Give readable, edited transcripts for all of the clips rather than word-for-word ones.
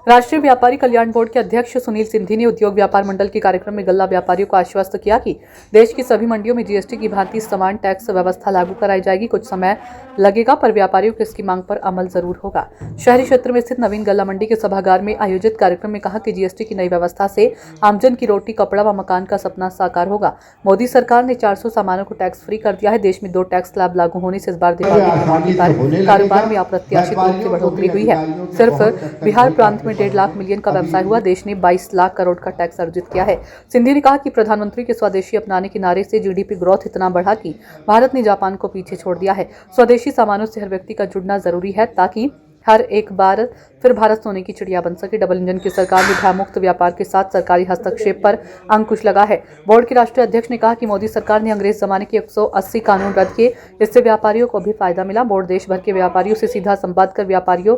राष्ट्रीय व्यापारी कल्याण बोर्ड के अध्यक्ष सुनील सिंधी ने उद्योग व्यापार मंडल के कार्यक्रम में गल्ला व्यापारियों को आश्वस्त किया कि देश की सभी मंडियों में जीएसटी की भांति समान टैक्स व्यवस्था लागू कराई जाएगी। कुछ समय लगेगा पर व्यापारियों की इसकी मांग पर अमल जरूर होगा। शहरी क्षेत्र में स्थित नवीन गल्ला मंडी के सभागार में आयोजित कार्यक्रम में कहा कि जीएसटी की नई व्यवस्था से आमजन की रोटी, कपड़ा व मकान का सपना साकार होगा। मोदी सरकार ने 400 सामानों को टैक्स फ्री कर दिया है। देश में 2 टैक्स स्लैब लागू होने से इस बार दिवाली पर कारोबार में अप्रत्याशित रूप से बढ़ोतरी हुई है। सिर्फ बिहार प्रांत में 1.5 लाख मिलियन का व्यवसाय हुआ। देश ने 22 लाख करोड़ का टैक्स अर्जित किया है। सिंधी ने कहा कि प्रधानमंत्री के स्वदेशी अपनाने के नारे से जीडीपी ग्रोथ इतना बढ़ा कि भारत ने जापान को पीछे छोड़ दिया है। स्वदेशी सामानों से हर व्यक्ति का जुड़ना जरूरी है ताकि हर एक बार फिर भारत सोने की चिड़िया बन सके। डबल इंजन की सरकार में भयमुक्त व्यापार के साथ सरकारी हस्तक्षेप पर अंकुश लगा है। बोर्ड के राष्ट्रीय अध्यक्ष ने कहा कि मोदी सरकार ने अंग्रेज जमाने के 180 कानून रद्द किए, इससे व्यापारियों को भी फायदा मिला। बोर्ड देश भर के व्यापारियों से सीधा संवाद कर व्यापारियों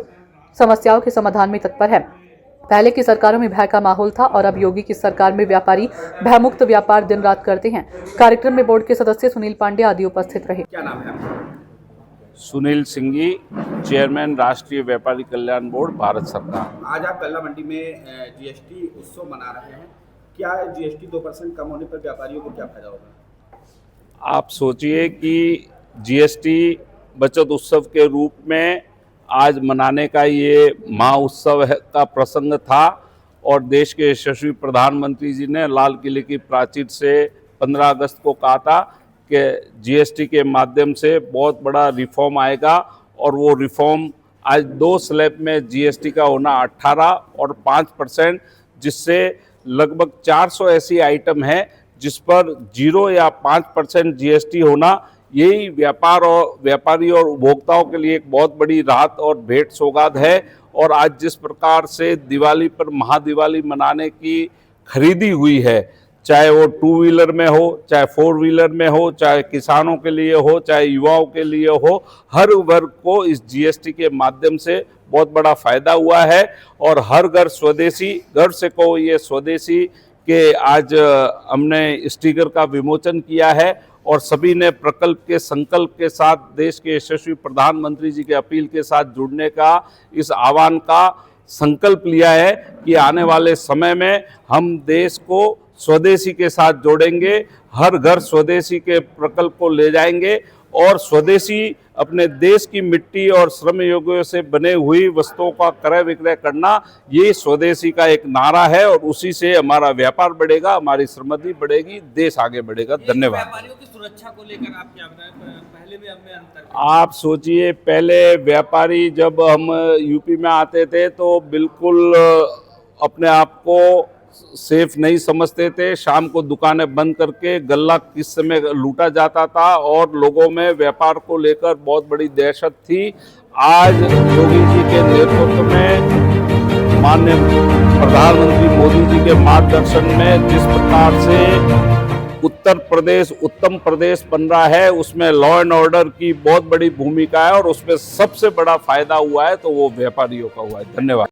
समस्याओं के समाधान में तत्पर है। पहले की सरकारों में भय का माहौल था और अब योगी की सरकार में व्यापारी भयमुक्त व्यापार दिन रात करते हैं। कार्यक्रम में बोर्ड के सदस्य सुनील पांडे आदि उपस्थित रहे। क्या नाम है आपका? सुनील सिंघी, चेयरमैन राष्ट्रीय व्यापारी कल्याण बोर्ड, भारत सरकार। आज आप गल्ला मंडी में जीएसटी उत्सव मना रहे हैं। क्या जीएसटी 2% कम होने पर व्यापारियों को क्या फायदा होगा? आप सोचिए कि जीएसटी बचत उत्सव के रूप में आज मनाने का ये महा का प्रसंग था और देश के यशस्वी प्रधानमंत्री जी ने लाल किले की प्राचीर से 15 अगस्त को कहा था कि जीएसटी के माध्यम से बहुत बड़ा रिफॉर्म आएगा और वो रिफॉर्म आज 2 स्लैब में जीएसटी का होना 18 और 5%, जिससे लगभग 400 ऐसी आइटम है जिस पर 0 या 5% जीएसटी होना, यही व्यापारी और उपभोक्ताओं के लिए एक बहुत बड़ी राहत और भेंट सौगात है। और आज जिस प्रकार से दिवाली पर महादिवाली मनाने की खरीदी हुई है, चाहे वो 2 व्हीलर में हो, चाहे 4 व्हीलर में हो, चाहे किसानों के लिए हो, चाहे युवाओं के लिए हो, हर वर्ग को इस जीएसटी के माध्यम से बहुत बड़ा फायदा हुआ है। और हर घर स्वदेशी, घर से को ये स्वदेशी के आज हमने स्टिकर का विमोचन किया है और सभी ने प्रकल्प के संकल्प के साथ देश के यशस्वी प्रधानमंत्री जी के अपील के साथ जुड़ने का, इस आह्वान का संकल्प लिया है कि आने वाले समय में हम देश को स्वदेशी के साथ जोड़ेंगे, हर घर स्वदेशी के प्रकल्प को ले जाएंगे और स्वदेशी अपने देश की मिट्टी और श्रम योगियों से बने हुई वस्तुओं का क्रय विक्रय करना, ये स्वदेशी का एक नारा है और उसी से हमारा व्यापार बढ़ेगा, हमारी समृद्धि बढ़ेगी, देश आगे बढ़ेगा। धन्यवाद। व्यापारियों की सुरक्षा को लेकर आप क्या बताएं? पहले में अब में अंतर? आप सोचिए, पहले व्यापारी जब हम यूपी में आते थे तो बिल्कुल अपने आप को सेफ नहीं समझते थे। शाम को दुकानें बंद करके गल्ला किस समय लूटा जाता था और लोगों में व्यापार को लेकर बहुत बड़ी दहशत थी। आज योगी जी के नेतृत्व में माननीय प्रधानमंत्री मोदी जी के मार्गदर्शन में जिस प्रकार से उत्तर प्रदेश उत्तम प्रदेश बन रहा है, उसमें लॉ एंड ऑर्डर की बहुत बड़ी भूमिका है और उसमें सबसे बड़ा फायदा हुआ है तो वो व्यापारियों का हुआ है। धन्यवाद।